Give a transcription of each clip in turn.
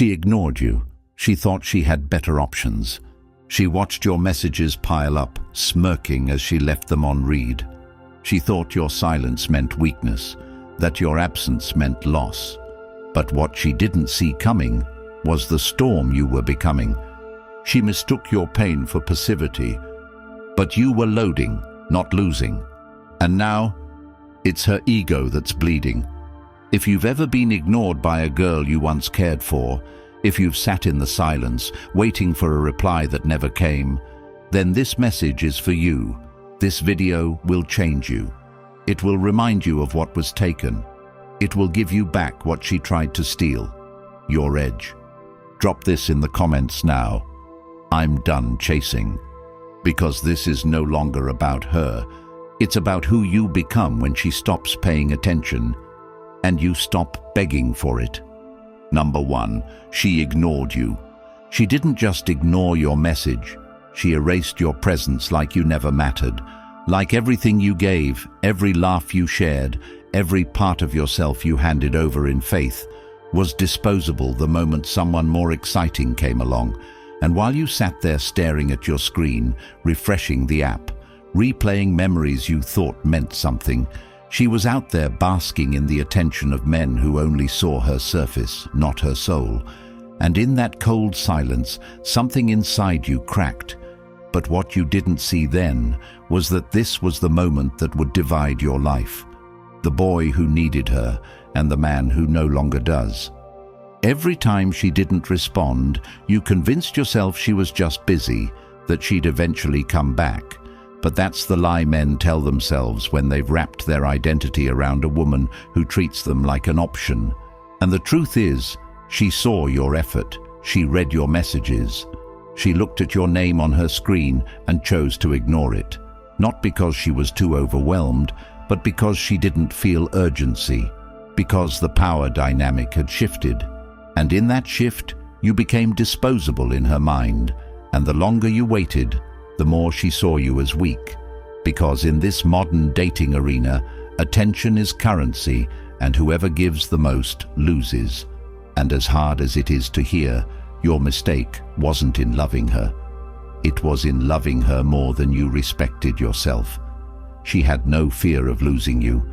She ignored you. She thought she had better options. She watched your messages pile up, smirking as she left them on read. She thought your silence meant weakness, that your absence meant loss. But what she didn't see coming was the storm you were becoming. She mistook your pain for passivity, but you were loading, not losing. And now, it's her ego that's bleeding. If you've ever been ignored by a girl you once cared for, if you've sat in the silence, waiting for a reply that never came, then this message is for you. This video will change you. It will remind you of what was taken. It will give you back what she tried to steal, your edge. Drop this in the comments now. I'm done chasing. Because this is no longer about her. It's about who you become when she stops paying attention and you stop begging for it. Number 1, she ignored you. She didn't just ignore your message. She erased your presence like you never mattered. Like everything you gave, every laugh you shared, every part of yourself you handed over in faith was disposable the moment someone more exciting came along. And while you sat there staring at your screen, refreshing the app, replaying memories you thought meant something, she was out there basking in the attention of men who only saw her surface, not her soul. And in that cold silence, something inside you cracked. But what you didn't see then was that this was the moment that would divide your life. The boy who needed her and the man who no longer does. Every time she didn't respond, you convinced yourself she was just busy, that she'd eventually come back. But that's the lie men tell themselves when they've wrapped their identity around a woman who treats them like an option. And the truth is, she saw your effort, she read your messages. She looked at your name on her screen and chose to ignore it. Not because she was too overwhelmed, but because she didn't feel urgency, because the power dynamic had shifted. And in that shift, you became disposable in her mind, and the longer you waited, the more she saw you as weak. Because in this modern dating arena, attention is currency, and whoever gives the most loses. And as hard as it is to hear, your mistake wasn't in loving her. It was in loving her more than you respected yourself. She had no fear of losing you,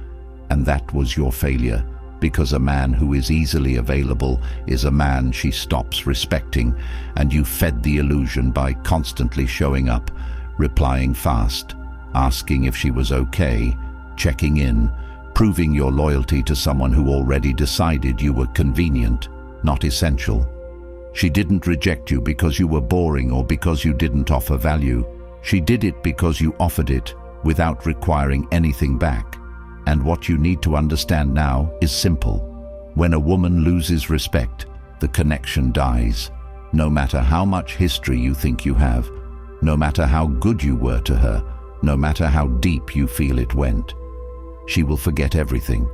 and that was your failure. Because a man who is easily available is a man she stops respecting, and you fed the illusion by constantly showing up, replying fast, asking if she was okay, checking in, proving your loyalty to someone who already decided you were convenient, not essential. She didn't reject you because you were boring or because you didn't offer value. She did it because you offered it without requiring anything back. And what you need to understand now is simple. When a woman loses respect, the connection dies. No matter how much history you think you have, no matter how good you were to her, no matter how deep you feel it went. She will forget everything.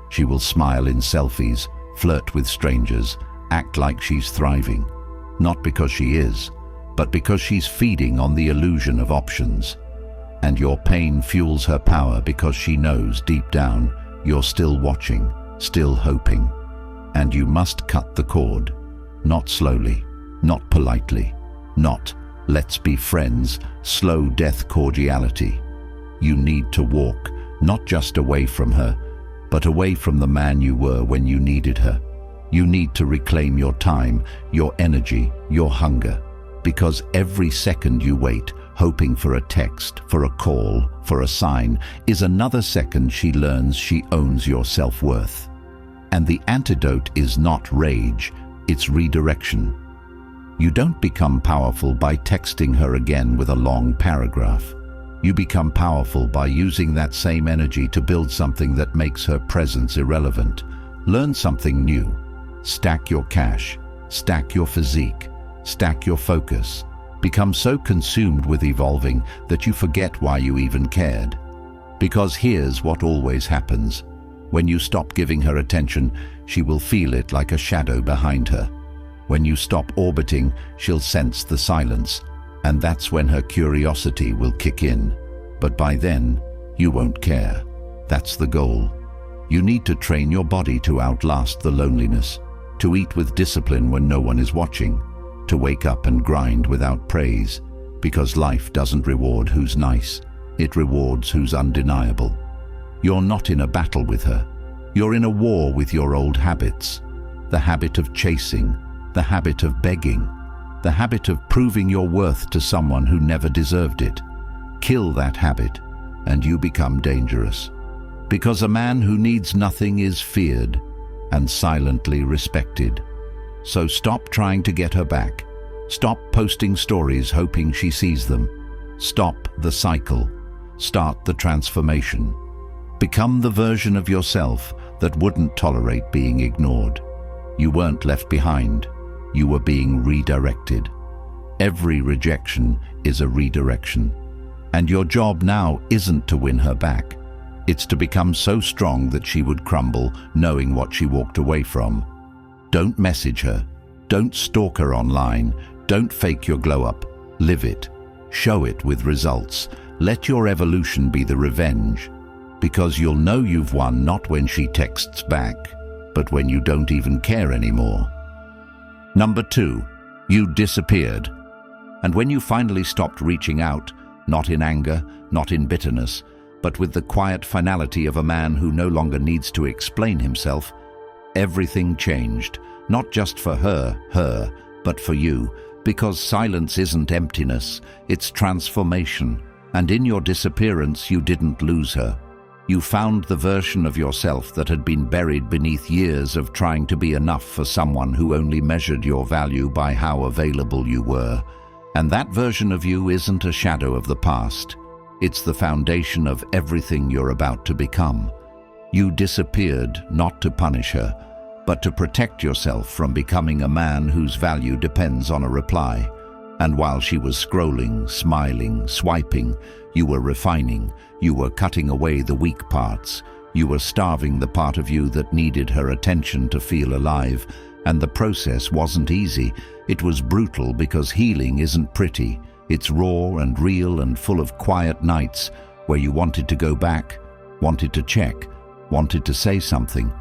She will smile in selfies, flirt with strangers, act like she's thriving. Not because she is, but because she's feeding on the illusion of options. And your pain fuels her power because she knows deep down you're still watching, still hoping. And you must cut the cord. Not slowly, not politely, not let's be friends, slow death cordiality. You need to walk, not just away from her, but away from the man you were when you needed her. You need to reclaim your time, your energy, your hunger. Because every second you wait, hoping for a text, for a call, for a sign, is another second she learns she owns your self-worth. And the antidote is not rage, it's redirection. You don't become powerful by texting her again with a long paragraph. You become powerful by using that same energy to build something that makes her presence irrelevant. Learn something new. Stack your cash, stack your physique, stack your focus. Become so consumed with evolving that you forget why you even cared. Because here's what always happens. When you stop giving her attention, she will feel it like a shadow behind her. When you stop orbiting, she'll sense the silence, and that's when her curiosity will kick in. But by then, you won't care. That's the goal. You need to train your body to outlast the loneliness. to eat with discipline when no one is watching, to wake up and grind without praise, because life doesn't reward who's nice, it rewards who's undeniable. You're not in a battle with her. You're in a war with your old habits. The habit of chasing, the habit of begging, the habit of proving your worth to someone who never deserved it. Kill that habit, and you become dangerous. Because a man who needs nothing is feared and silently respected. So stop trying to get her back. Stop posting stories hoping she sees them. Stop the cycle. Start the transformation. Become the version of yourself that wouldn't tolerate being ignored. You weren't left behind. You were being redirected. Every rejection is a redirection. And your job now isn't to win her back. It's to become so strong that she would crumble, knowing what she walked away from. Don't message her. Don't stalk her online. Don't fake your glow-up. Live it. Show it with results. Let your evolution be the revenge. Because you'll know you've won not when she texts back, but when you don't even care anymore. Number 2, you disappeared. And when you finally stopped reaching out, not in anger, not in bitterness, but with the quiet finality of a man who no longer needs to explain himself, everything changed, not just for her, but for you, because silence isn't emptiness, it's transformation. And in your disappearance, you didn't lose her. You found the version of yourself that had been buried beneath years of trying to be enough for someone who only measured your value by how available you were. And that version of you isn't a shadow of the past. It's the foundation of everything you're about to become. You disappeared not to punish her, but to protect yourself from becoming a man whose value depends on a reply. And while she was scrolling, smiling, swiping, you were refining, you were cutting away the weak parts, you were starving the part of you that needed her attention to feel alive. And the process wasn't easy. It was brutal because healing isn't pretty. It's raw and real and full of quiet nights where you wanted to go back, wanted to check, wanted to say something,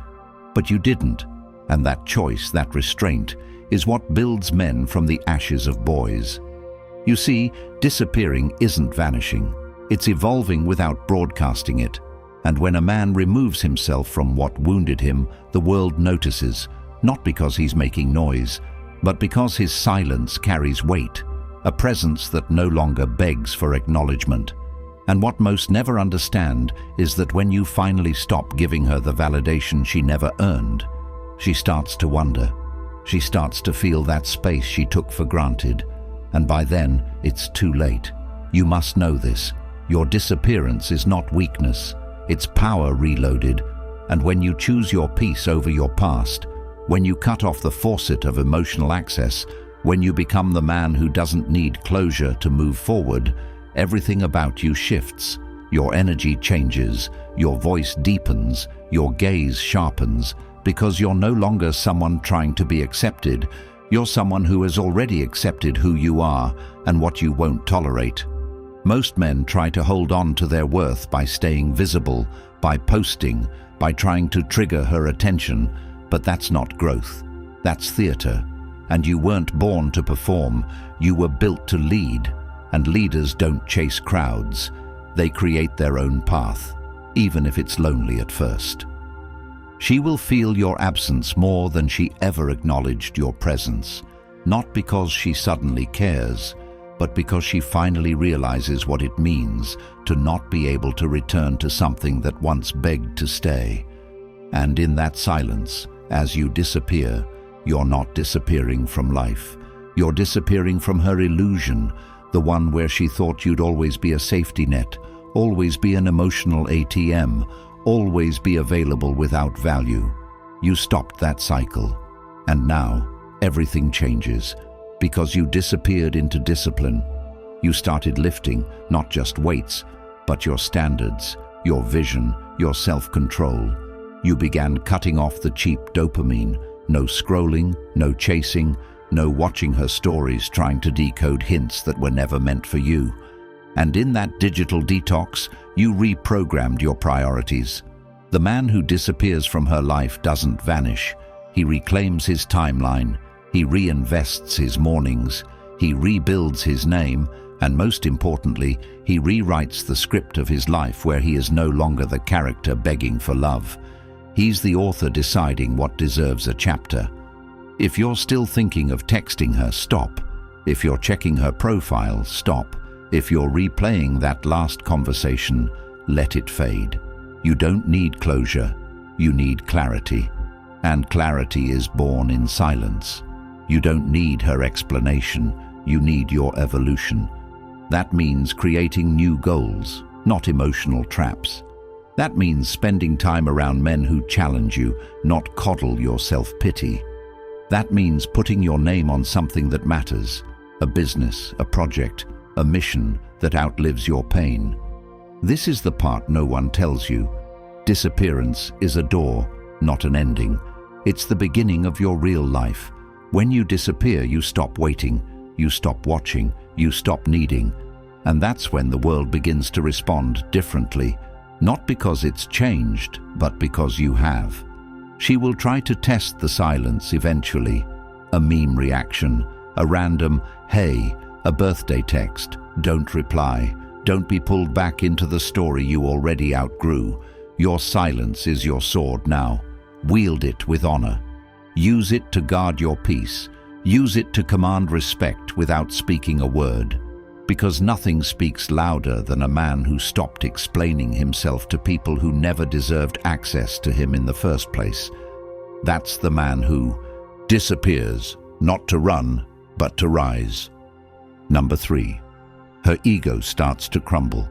but you didn't. And that choice, that restraint, is what builds men from the ashes of boys. You see, disappearing isn't vanishing. It's evolving without broadcasting it. And when a man removes himself from what wounded him, the world notices, not because he's making noise, but because his silence carries weight, a presence that no longer begs for acknowledgement. And what most never understand is that when you finally stop giving her the validation she never earned, she starts to wonder. She starts to feel that space she took for granted. And by then, it's too late. You must know this. Your disappearance is not weakness. It's power reloaded. And when you choose your peace over your past, when you cut off the faucet of emotional access, when you become the man who doesn't need closure to move forward, everything about you shifts. Your energy changes, your voice deepens, your gaze sharpens, because you're no longer someone trying to be accepted. You're someone who has already accepted who you are and what you won't tolerate. Most men try to hold on to their worth by staying visible, by posting, by trying to trigger her attention, but that's not growth. That's theater. And you weren't born to perform, you were built to lead. And leaders don't chase crowds. They create their own path, even if it's lonely at first. She will feel your absence more than she ever acknowledged your presence, not because she suddenly cares, but because she finally realizes what it means to not be able to return to something that once begged to stay. And in that silence, as you disappear, you're not disappearing from life. You're disappearing from her illusion, the one where she thought you'd always be a safety net, always be an emotional ATM, always be available without value. You stopped that cycle. And now, everything changes. Because you disappeared into discipline. You started lifting, not just weights, but your standards, your vision, your self-control. You began cutting off the cheap dopamine. No scrolling, no chasing, no watching her stories trying to decode hints that were never meant for you. And in that digital detox, you reprogrammed your priorities. The man who disappears from her life doesn't vanish. He reclaims his timeline, he reinvests his mornings, he rebuilds his name, and most importantly, he rewrites the script of his life where he is no longer the character begging for love. He's the author deciding what deserves a chapter. If you're still thinking of texting her, stop. If you're checking her profile, stop. If you're replaying that last conversation, let it fade. You don't need closure, you need clarity. And clarity is born in silence. You don't need her explanation, you need your evolution. That means creating new goals, not emotional traps. That means spending time around men who challenge you, not coddle your self-pity. That means putting your name on something that matters, a business, a project, a mission that outlives your pain. This is the part no one tells you. Disappearance is a door, not an ending. It's the beginning of your real life. When you disappear, you stop waiting, you stop watching, you stop needing. And that's when the world begins to respond differently, not because it's changed, but because you have. She will try to test the silence eventually. A meme reaction, a random, hey, a birthday text, don't reply. Don't be pulled back into the story you already outgrew. Your silence is your sword now. Wield it with honor. Use it to guard your peace. Use it to command respect without speaking a word. Because nothing speaks louder than a man who stopped explaining himself to people who never deserved access to him in the first place. That's the man who disappears, not to run, but to rise. Number 3. Her ego starts to crumble.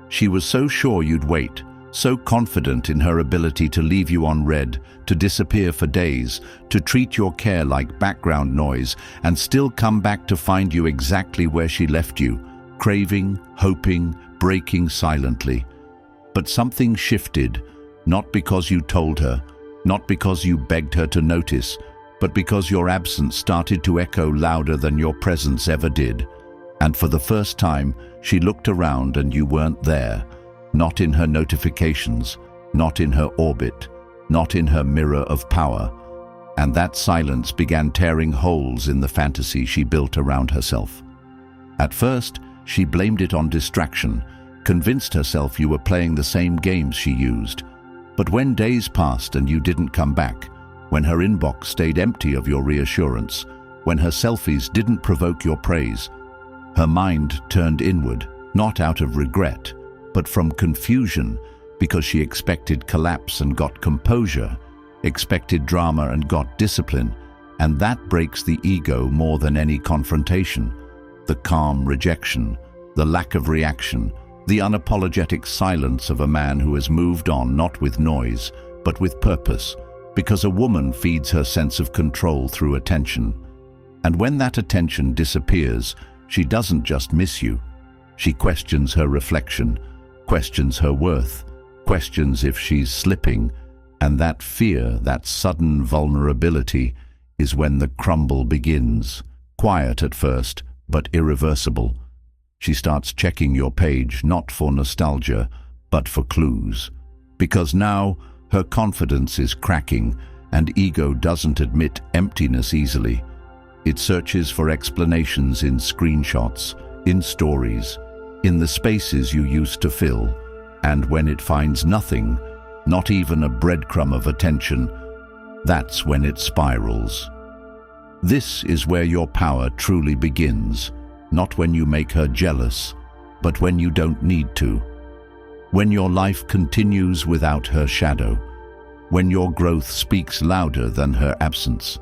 She was so sure you'd wait, so confident in her ability to leave you on red, to disappear for days, to treat your care like background noise, and still come back to find you exactly where she left you, craving, hoping, breaking silently. But something shifted, not because you told her, not because you begged her to notice, but because your absence started to echo louder than your presence ever did. And for the first time, she looked around and you weren't there. Not in her notifications, not in her orbit, not in her mirror of power. And that silence began tearing holes in the fantasy she built around herself. At first, she blamed it on distraction, convinced herself you were playing the same games she used. But when days passed and you didn't come back, when her inbox stayed empty of your reassurance, when her selfies didn't provoke your praise, her mind turned inward, not out of regret, but from confusion, because she expected collapse and got composure, expected drama and got discipline, and that breaks the ego more than any confrontation. The calm rejection, the lack of reaction, the unapologetic silence of a man who has moved on not with noise, but with purpose, because a woman feeds her sense of control through attention. And when that attention disappears, she doesn't just miss you. She questions her reflection, questions her worth, questions if she's slipping, and that fear, that sudden vulnerability, is when the crumble begins. Quiet at first, but irreversible. She starts checking your page not for nostalgia, but for clues. Because now, her confidence is cracking, and ego doesn't admit emptiness easily. It searches for explanations in screenshots, in stories, in the spaces you used to fill, and when it finds nothing, not even a breadcrumb of attention, that's when it spirals. This is where your power truly begins, not when you make her jealous, but when you don't need to. When your life continues without her shadow, when your growth speaks louder than her absence.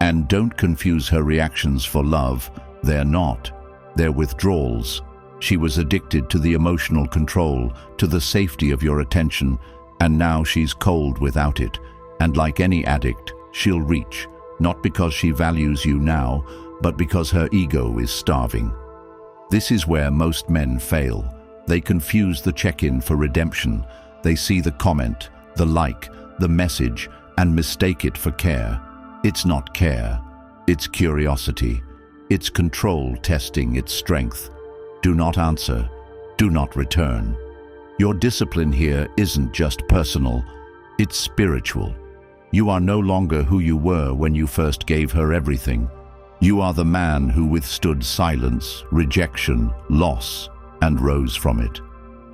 And don't confuse her reactions for love, they're not. They're withdrawals. She was addicted to the emotional control, to the safety of your attention, and now she's cold without it. And like any addict, she'll reach, not because she values you now, but because her ego is starving. This is where most men fail. They confuse the check-in for redemption. They see the comment, the like, the message, and mistake it for care. It's not care, it's curiosity. It's control testing its strength. Do not answer, do not return. Your discipline here isn't just personal, it's spiritual. You are no longer who you were when you first gave her everything. You are the man who withstood silence, rejection, loss, and rose from it.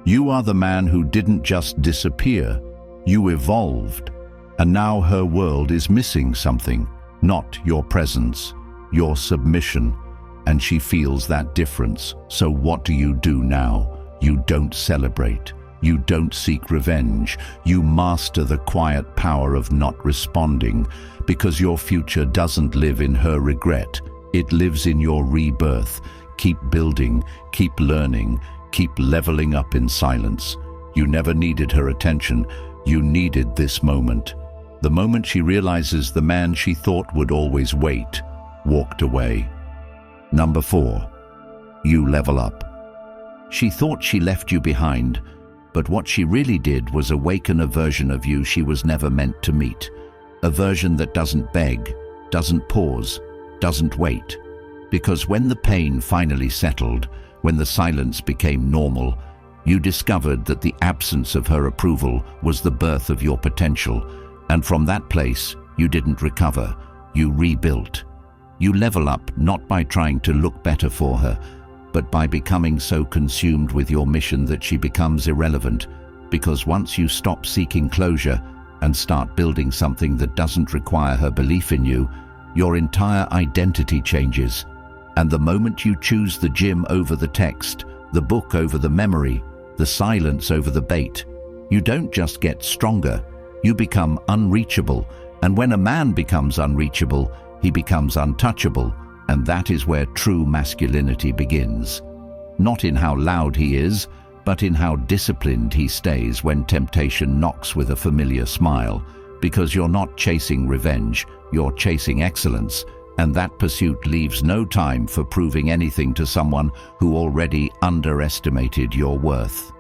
You are the man who didn't just disappear, you evolved. And now her world is missing something, not your presence, your submission. And she feels that difference. So what do you do now? You don't celebrate. You don't seek revenge. You master the quiet power of not responding, because your future doesn't live in her regret. It lives in your rebirth. Keep building, keep learning, keep leveling up in silence. You never needed her attention. You needed this moment. The moment she realizes the man she thought would always wait, walked away. Number 4. You level up. She thought she left you behind, but what she really did was awaken a version of you she was never meant to meet. A version that doesn't beg, doesn't pause, doesn't wait. Because when the pain finally settled, when the silence became normal, you discovered that the absence of her approval was the birth of your potential. And from that place, you didn't recover, you rebuilt. You level up not by trying to look better for her, but by becoming so consumed with your mission that she becomes irrelevant. Because once you stop seeking closure and start building something that doesn't require her belief in you, your entire identity changes. And the moment you choose the gym over the text, the book over the memory, the silence over the bait, you don't just get stronger, you become unreachable. And when a man becomes unreachable, he becomes untouchable. And that is where true masculinity begins. Not in how loud he is, but in how disciplined he stays when temptation knocks with a familiar smile. Because you're not chasing revenge, you're chasing excellence. And that pursuit leaves no time for proving anything to someone who already underestimated your worth.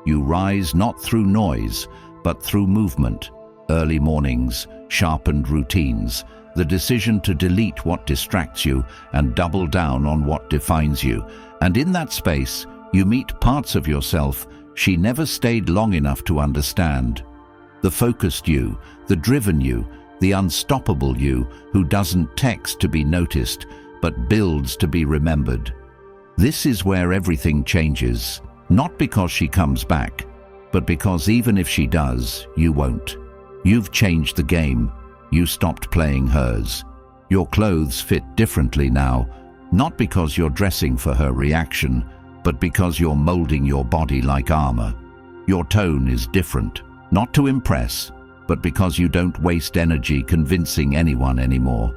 You rise not through noise, but through movement. Early mornings, sharpened routines, the decision to delete what distracts you and double down on what defines you. And in that space, you meet parts of yourself she never stayed long enough to understand. The focused you, the driven you, the unstoppable you who doesn't text to be noticed, but builds to be remembered. This is where everything changes, not because she comes back, but because even if she does, you won't. You've changed the game. You stopped playing hers. Your clothes fit differently now, not because you're dressing for her reaction, but because you're molding your body like armor. Your tone is different, not to impress, but because you don't waste energy convincing anyone anymore.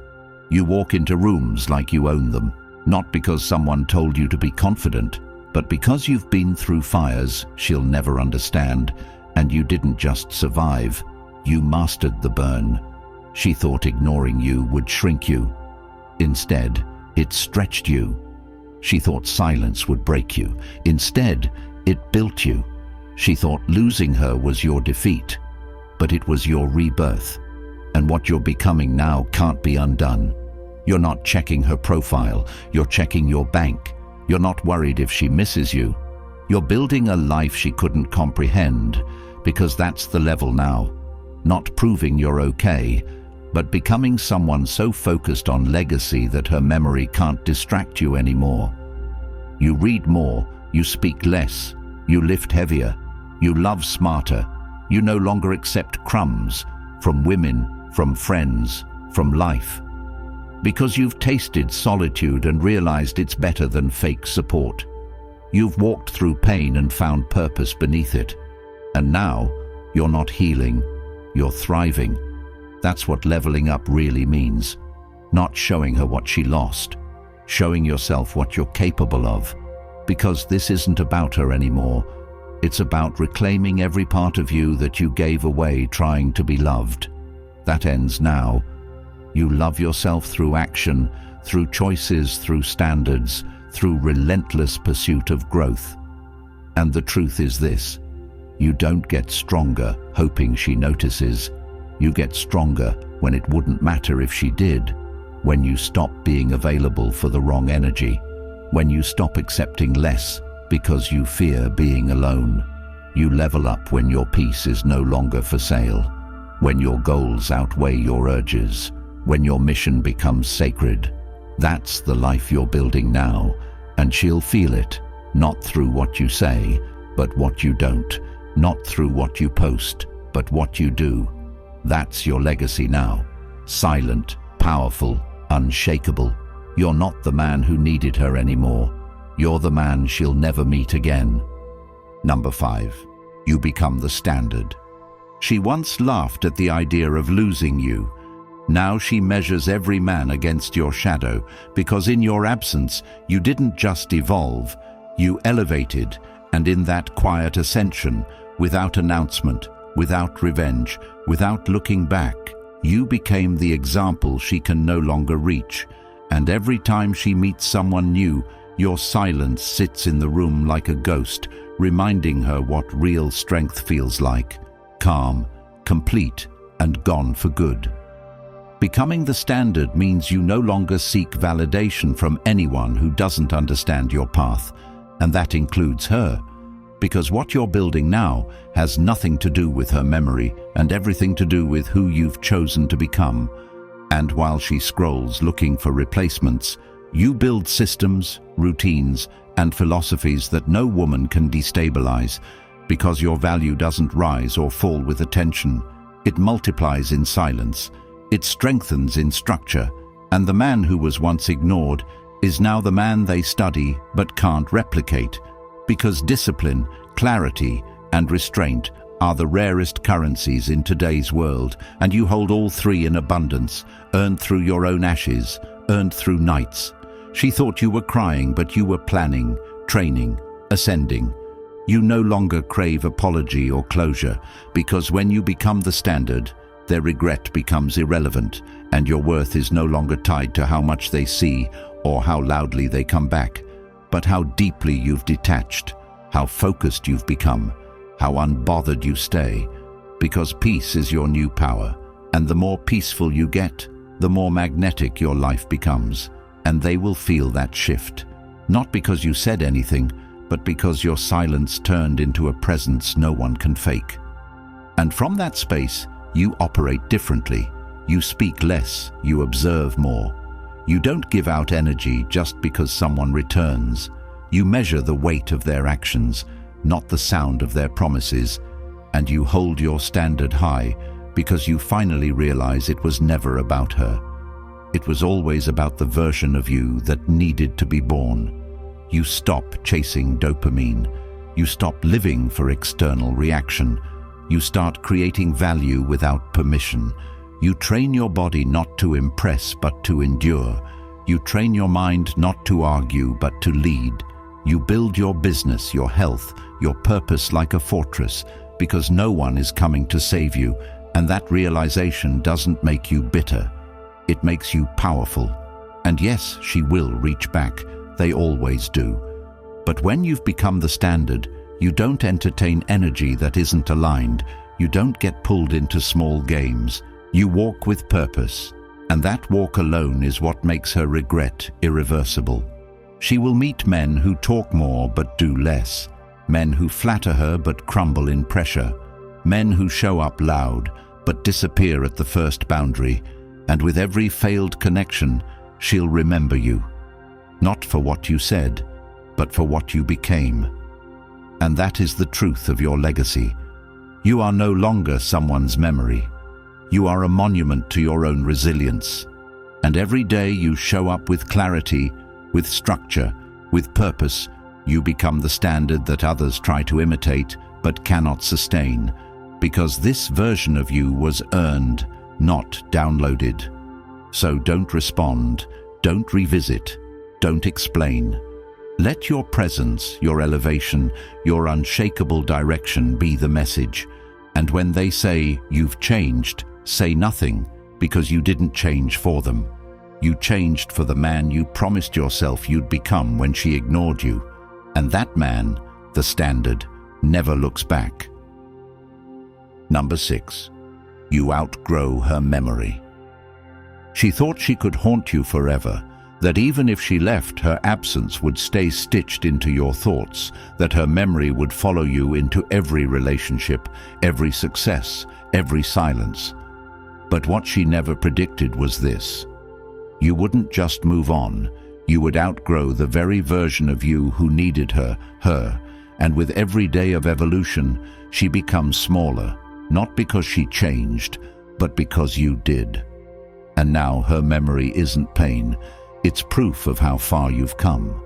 You walk into rooms like you own them, not because someone told you to be confident, but because you've been through fires she'll never understand, and you didn't just survive, you mastered the burn. She thought ignoring you would shrink you. Instead, it stretched you. She thought silence would break you. Instead, it built you. She thought losing her was your defeat, but it was your rebirth. And what you're becoming now can't be undone. You're not checking her profile, you're checking your bank. You're not worried if she misses you. You're building a life she couldn't comprehend, because that's the level now. Not proving you're okay, but becoming someone so focused on legacy that her memory can't distract you anymore. You read more, you speak less, you lift heavier, you love smarter, you no longer accept crumbs from women, from friends, from life. Because you've tasted solitude and realized it's better than fake support. You've walked through pain and found purpose beneath it. And now, you're not healing, you're thriving. That's what leveling up really means. Not showing her what she lost, showing yourself what you're capable of. Because this isn't about her anymore. It's about reclaiming every part of you that you gave away trying to be loved. That ends now. You love yourself through action, through choices, through standards, through relentless pursuit of growth. And the truth is this: you don't get stronger hoping she notices. You get stronger when it wouldn't matter if she did, when you stop being available for the wrong energy, when you stop accepting less because you fear being alone. You level up when your peace is no longer for sale. when your goals outweigh your urges, when your mission becomes sacred. That's the life you're building now, and she'll feel it, not through what you say, but what you don't, not through what you post, but what you do. That's your legacy now. Silent, powerful, unshakable. You're not the man who needed her anymore. You're the man she'll never meet again. Number 5. You become the standard. She once laughed at the idea of losing you. Now she measures every man against your shadow, because in your absence you didn't just evolve, you elevated, and in that quiet ascension, without announcement, without revenge, without looking back, you became the example she can no longer reach. And every time she meets someone new, your silence sits in the room like a ghost, reminding her what real strength feels like. Calm, complete, and gone for good. Becoming the standard means you no longer seek validation from anyone who doesn't understand your path, and that includes her, because what you're building now has nothing to do with her memory and everything to do with who you've chosen to become. And while she scrolls looking for replacements, you build systems, routines, and philosophies that no woman can destabilize, because your value doesn't rise or fall with attention. It multiplies in silence. It strengthens in structure, and the man who was once ignored is now the man they study but can't replicate, because discipline, clarity, and restraint are the rarest currencies in today's world, and you hold all three in abundance, earned through your own ashes, earned through nights. She thought you were crying, but you were planning, training, ascending. You no longer crave apology or closure, because when you become the standard, their regret becomes irrelevant, and your worth is no longer tied to how much they see or how loudly they come back, but how deeply you've detached, how focused you've become, how unbothered you stay, because peace is your new power, and the more peaceful you get, the more magnetic your life becomes, and they will feel that shift, not because you said anything, but because your silence turned into a presence no one can fake. And from that space, you operate differently. You speak less, you observe more. You don't give out energy just because someone returns. You measure the weight of their actions, not the sound of their promises, and you hold your standard high because you finally realize it was never about her. It was always about the version of you that needed to be born. You stop chasing dopamine. You stop living for external reaction. You start creating value without permission. You train your body not to impress but to endure. You train your mind not to argue but to lead. You build your business, your health, your purpose like a fortress, because no one is coming to save you, and that realization doesn't make you bitter. It makes you powerful. And yes, she will reach back. They always do. But when you've become the standard, you don't entertain energy that isn't aligned. You don't get pulled into small games. You walk with purpose. And that walk alone is what makes her regret irreversible. She will meet men who talk more but do less. Men who flatter her but crumble in pressure. Men who show up loud but disappear at the first boundary. And with every failed connection, she'll remember you. Not for what you said, but for what you became. And that is the truth of your legacy. You are no longer someone's memory. You are a monument to your own resilience. And every day you show up with clarity, with structure, with purpose, you become the standard that others try to imitate but cannot sustain, because this version of you was earned, not downloaded. So don't respond, don't revisit, don't explain. Let your presence, your elevation, your unshakable direction be the message. And when they say you've changed, say nothing, because you didn't change for them. You changed for the man you promised yourself you'd become when she ignored you. And that man, the standard, never looks back. Number 6. You outgrow her memory. She thought she could haunt you forever, that even if she left, her absence would stay stitched into your thoughts, that her memory would follow you into every relationship, every success, every silence. But what she never predicted was this. You wouldn't just move on, you would outgrow the very version of you who needed her, and with every day of evolution, she becomes smaller, not because she changed, but because you did. And now her memory isn't pain, it's proof of how far you've come.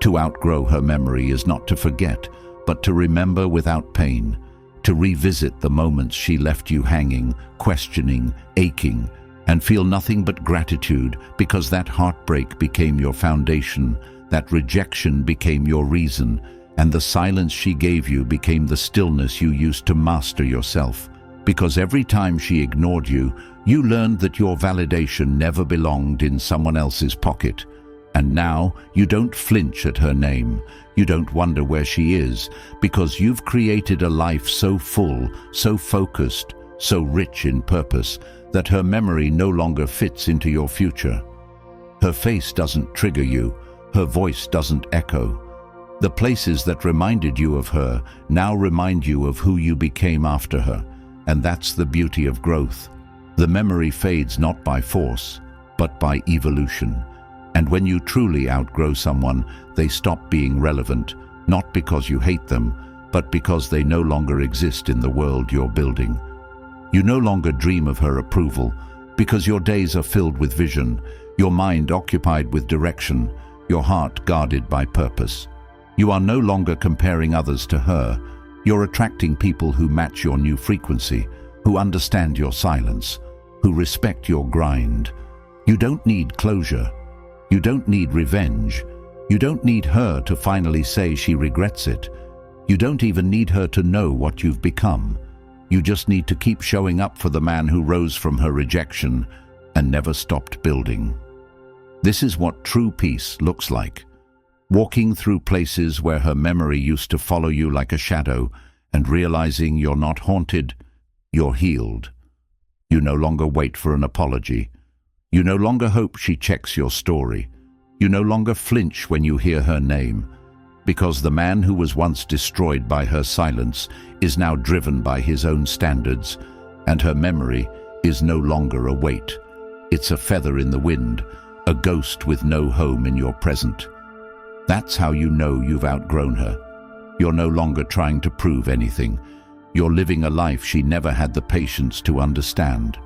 To outgrow her memory is not to forget, but to remember without pain, to revisit the moments she left you hanging, questioning, aching, and feel nothing but gratitude because that heartbreak became your foundation, that rejection became your reason, and the silence she gave you became the stillness you used to master yourself. Because every time she ignored you, you learned that your validation never belonged in someone else's pocket. And now you don't flinch at her name. You don't wonder where she is, because you've created a life so full, so focused, so rich in purpose, that her memory no longer fits into your future. Her face doesn't trigger you. Her voice doesn't echo. The places that reminded you of her now remind you of who you became after her. And that's the beauty of growth. The memory fades not by force, but by evolution. And when you truly outgrow someone, they stop being relevant, not because you hate them, but because they no longer exist in the world you're building. You no longer dream of her approval, because your days are filled with vision, your mind occupied with direction, your heart guarded by purpose. You are no longer comparing others to her. You're attracting people who match your new frequency, who understand your silence, who respect your grind. You don't need closure. You don't need revenge. You don't need her to finally say she regrets it. You don't even need her to know what you've become. You just need to keep showing up for the man who rose from her rejection and never stopped building. This is what true peace looks like. Walking through places where her memory used to follow you like a shadow and realizing you're not haunted, you're healed. You no longer wait for an apology. You no longer hope she checks your story. You no longer flinch when you hear her name, because the man who was once destroyed by her silence is now driven by his own standards, and her memory is no longer a weight. It's a feather in the wind, a ghost with no home in your present. That's how you know you've outgrown her. You're no longer trying to prove anything. You're living a life she never had the patience to understand.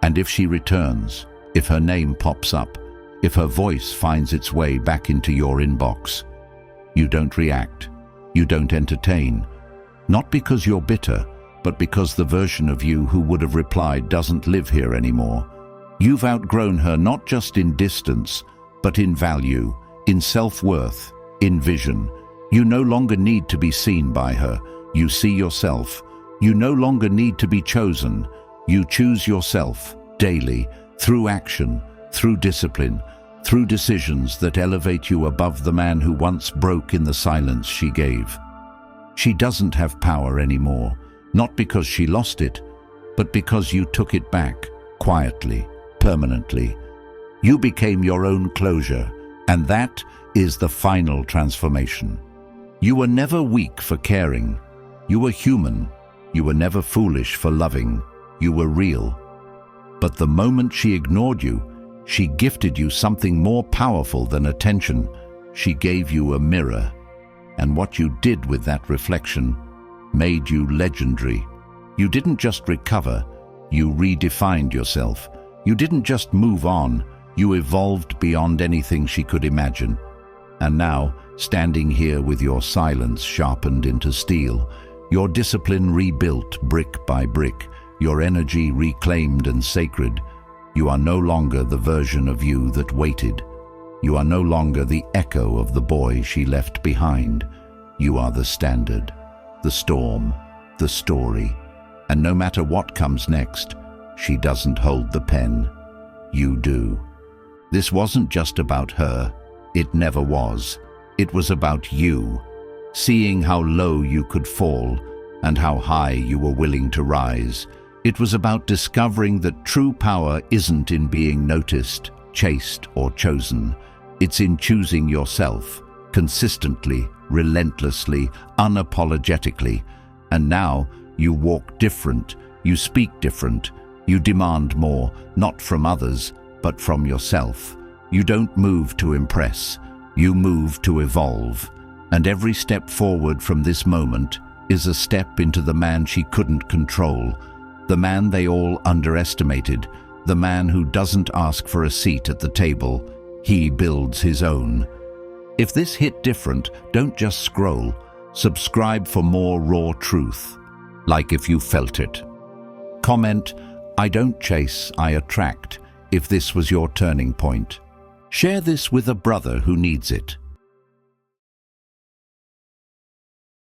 And if she returns, if her name pops up, if her voice finds its way back into your inbox, you don't react, you don't entertain. Not because you're bitter, but because the version of you who would have replied doesn't live here anymore. You've outgrown her not just in distance, but in value, in self-worth, in vision. You no longer need to be seen by her. You see yourself. You no longer need to be chosen. You choose yourself daily, through action, through discipline, through decisions that elevate you above the man who once broke in the silence she gave. She doesn't have power anymore, not because she lost it, but because you took it back, quietly, permanently. You became your own closure, and that is the final transformation. You were never weak for caring. You were human. You were never foolish for loving. You were real. But the moment she ignored you, she gifted you something more powerful than attention. She gave you a mirror. And what you did with that reflection made you legendary. You didn't just recover, you redefined yourself. You didn't just move on, you evolved beyond anything she could imagine. And now, standing here with your silence sharpened into steel, your discipline rebuilt brick by brick, your energy reclaimed and sacred, you are no longer the version of you that waited. You are no longer the echo of the boy she left behind. You are the standard, the storm, the story. And no matter what comes next, she doesn't hold the pen. You do. This wasn't just about her. It never was. It was about you, seeing how low you could fall and how high you were willing to rise. It was about discovering that true power isn't in being noticed, chased, or chosen. It's in choosing yourself, consistently, relentlessly, unapologetically. And now you walk different. You speak different. You demand more, not from others, but from yourself. You don't move to impress. You move to evolve. And every step forward from this moment is a step into the man she couldn't control, the man they all underestimated, the man who doesn't ask for a seat at the table. He builds his own. If this hit different, don't just scroll. Subscribe for more raw truth, like if you felt it. Comment, "I don't chase, I attract," if this was your turning point. Share this with a brother who needs it.